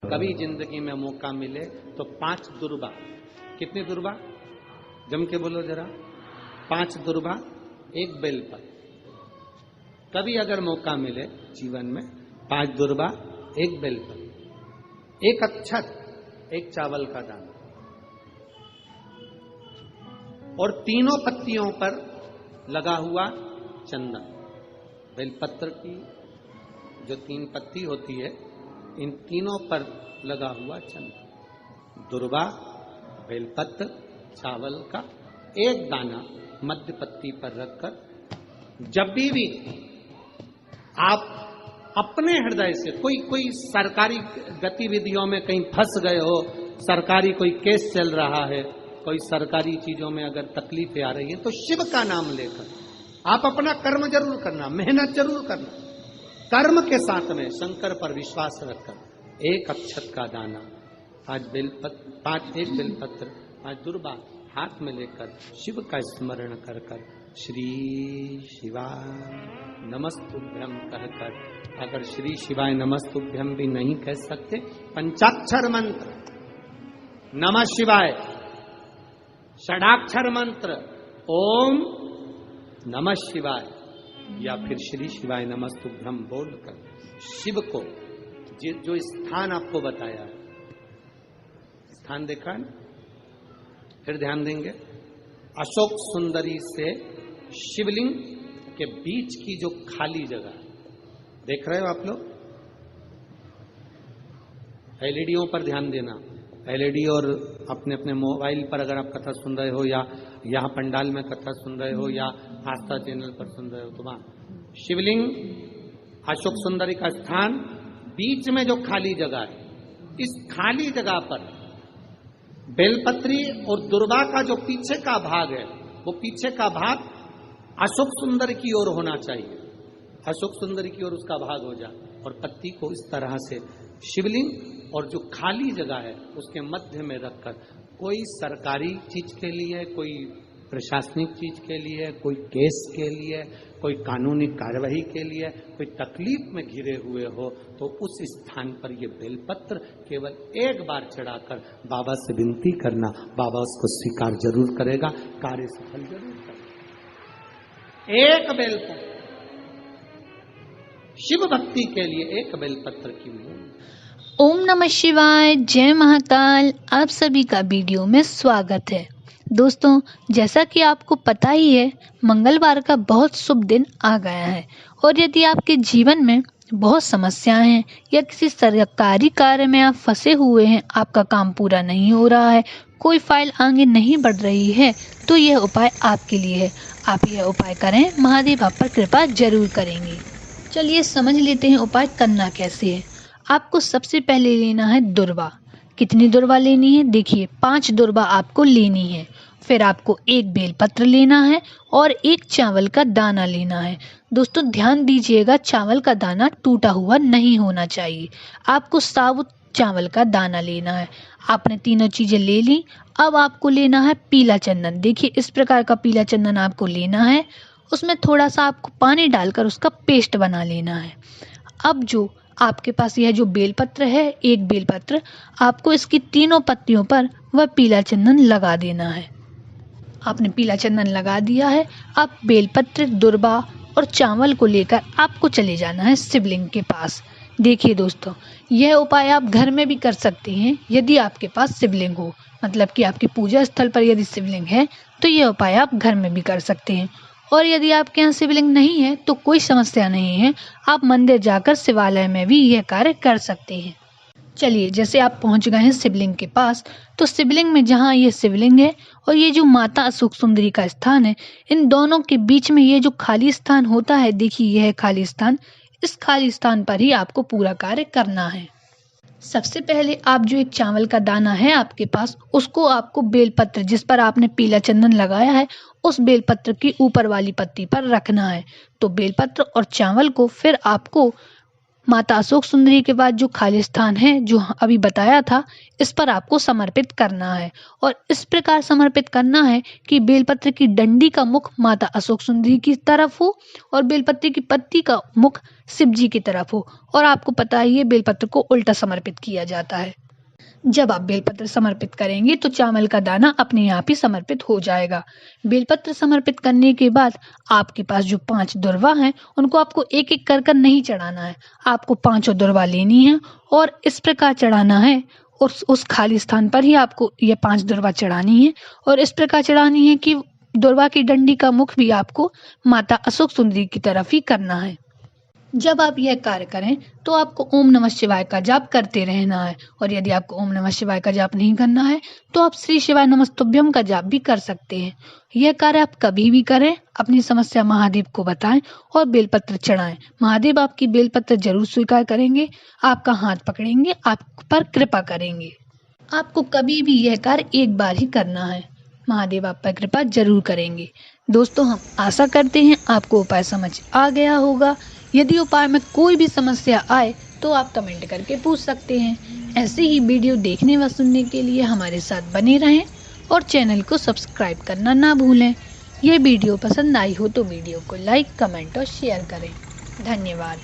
कभी जिंदगी में मौका मिले तो 5 दुर्बा, कितनी दुर्बा जम के बोलो जरा, 5 दुर्बा 1 बेलपत्र। कभी अगर मौका मिले जीवन में 5 दुर्बा 1 बेलपत्र, 1 अक्षत, 1 चावल का दाना और तीनों पत्तियों पर लगा हुआ चंदन। बेलपत्र की जो 3 पत्ती होती है, इन तीनों पर लगा हुआ चंदन, दुर्वा, बेलपत्र, चावल का 1 दाना मध्य पत्ती पर रखकर जब भी आप अपने हृदय से कोई सरकारी गतिविधियों में कहीं फंस गए हो, सरकारी कोई केस चल रहा है, कोई सरकारी चीजों में अगर तकलीफें आ रही है, तो शिव का नाम लेकर आप अपना कर्म जरूर करना, मेहनत जरूर करना। कर्म के साथ में शंकर पर विश्वास रखकर 1 अक्षत का दाना, 1 बेलपत्र, 5 दुर्बा हाथ में लेकर शिव का स्मरण कर कर श्री शिवाय नमस्तुभ्यम कहकर, अगर श्री शिवाय नमस्तुभ्यम भी नहीं कह सकते, पंचाक्षर मंत्र नमः शिवाय, षडाक्षर मंत्र ओम नमः शिवाय या फिर श्री शिवाय नमस्तुभ्यम बोलकर शिव को जो स्थान आपको बताया, स्थान देखा है, फिर ध्यान देंगे। अशोक सुंदरी से शिवलिंग के बीच की जो खाली जगह देख रहे हो आप लोग, एलईडीओं पर ध्यान देना। एलईडी और अपने अपने मोबाइल पर अगर आप कथा सुन रहे हो या यहाँ पंडाल में कथा सुन रहे हो या आस्था चैनल पर सुन रहे हो, तो वहां शिवलिंग, अशोक सुंदरी का स्थान, बीच में जो खाली जगह है, इस खाली जगह पर बेलपत्री और दुर्वा का जो पीछे का भाग है, वो पीछे का भाग अशोक सुंदर की ओर होना चाहिए, अशोक सुंदर की ओर उसका भाग हो जाए, और पत्ती को इस तरह से शिवलिंग और जो खाली जगह है उसके मध्य में रखकर कोई सरकारी चीज के लिए, कोई प्रशासनिक चीज के लिए, कोई केस के लिए, कोई कानूनी कार्यवाही के लिए, कोई तकलीफ में घिरे हुए हो, तो उस स्थान पर ये बेलपत्र केवल 1 बार चढ़ाकर बाबा से विनती करना, बाबा उसको स्वीकार जरूर करेगा, कार्य सफल जरूर करेगा। 1 बेलपत्र शिव भक्ति के लिए, 1 बेलपत्र की मूल। ओम नमः शिवाय, जय महाकाल। आप सभी का वीडियो में स्वागत है। दोस्तों, जैसा कि आपको पता ही है, मंगलवार का बहुत शुभ दिन आ गया है, और यदि आपके जीवन में बहुत समस्याएं हैं या किसी सरकारी कार्य में आप फंसे हुए हैं, आपका काम पूरा नहीं हो रहा है, कोई फाइल आगे नहीं बढ़ रही है, तो यह उपाय आपके लिए है। आप यह उपाय करें, महादेव आप पर कृपा जरूर करेंगे। चलिए समझ लेते हैं उपाय करना कैसे है। आपको सबसे पहले लेना है दुर्वा। कितनी दुर्वा लेनी है? देखिए, 5 दुर्वा आपको लेनी है। फिर आपको 1 बेलपत्र लेना है और 1 चावल का दाना लेना है। दोस्तों ध्यान दीजिएगा, चावल का दाना टूटा हुआ नहीं होना चाहिए। आपको साबुत चावल का दाना लेना है। आपने तीनों चीजें ले ली। अब आपको लेना है पीला चंदन। देखिए, इस प्रकार का पीला चंदन आपको लेना है। उसमें थोड़ा सा आपको पानी डालकर उसका पेस्ट बना लेना है। अब जो आपके पास यह जो बेलपत्र है, 1 बेलपत्र, आपको इसकी तीनों पत्तियों पर वह पीला चंदन लगा देना है। आपने पीला चंदन लगा दिया है। अब बेलपत्र, दुर्वा और चावल को लेकर आपको चले जाना है शिवलिंग के पास। देखिए दोस्तों, यह उपाय आप घर में भी कर सकते हैं यदि आपके पास शिवलिंग हो, मतलब कि आपकी पूजा स्थल पर यदि शिवलिंग है तो यह उपाय आप घर में भी कर सकते हैं। और यदि आपके यहाँ शिवलिंग नहीं है तो कोई समस्या नहीं है, आप मंदिर जाकर शिवालय में भी यह कार्य कर सकते हैं। चलिए, जैसे आप पहुंच गए हैं शिवलिंग के पास, तो शिवलिंग में जहाँ ये शिवलिंग है और ये जो माता अशोक सुंदरी का स्थान है, इन दोनों के बीच में ये जो खाली स्थान होता है, देखिए यह खाली स्थान, इस खाली स्थान पर ही आपको पूरा कार्य करना है। सबसे पहले आप जो 1 चावल का दाना है आपके पास, उसको आपको बेलपत्र जिस पर आपने पीला चंदन लगाया है, उस बेलपत्र की ऊपर वाली पत्ती पर रखना है। तो बेलपत्र और चावल को फिर आपको माता अशोक सुंदरी के बाद जो खाली स्थान है जो अभी बताया था, इस पर आपको समर्पित करना है और इस प्रकार समर्पित करना है कि बेलपत्र की डंडी का मुख माता अशोक सुंदरी की तरफ हो और बेलपत्र की पत्ती का मुख शिव जी की तरफ हो। और आपको पता ही है बेलपत्र को उल्टा समर्पित किया जाता है। जब आप बेलपत्र समर्पित करेंगे तो चावल का दाना अपने आप ही समर्पित हो जाएगा। बेलपत्र समर्पित करने के बाद आपके पास जो 5 दुर्वा हैं उनको आपको एक एक कर नहीं चढ़ाना है, आपको 5 दुर्वा लेनी है और इस प्रकार चढ़ाना है। उस खाली स्थान पर ही आपको ये 5 दुर्वा चढ़ानी है और इस प्रकार चढ़ानी है कि दुर्वा की डंडी का मुख भी आपको माता अशोक सुंदरी की तरफ ही करना है। जब आप यह कार्य करें तो आपको ओम नमः शिवाय का जाप करते रहना है और यदि आपको ओम नमः शिवाय का जाप नहीं करना है तो आप श्री शिवाय नमस्तुभ्यम का जाप भी कर सकते हैं। यह कार्य आप कभी भी करें, अपनी समस्या महादेव को बताएं और बेलपत्र चढ़ाएं। महादेव आपकी बेलपत्र जरूर स्वीकार करेंगे, आपका हाथ पकड़ेंगे, आप पर कृपा करेंगे। आपको कभी भी यह कार्य एक बार ही करना है, महादेव आप पर कृपा जरूर करेंगे। दोस्तों, हम आशा करते हैं आपको उपाय समझ आ गया होगा। यदि उपाय में कोई भी समस्या आए तो आप कमेंट करके पूछ सकते हैं। ऐसे ही वीडियो देखने व सुनने के लिए हमारे साथ बने रहें और चैनल को सब्सक्राइब करना ना भूलें। यह वीडियो पसंद आई हो तो वीडियो को लाइक, कमेंट और शेयर करें। धन्यवाद।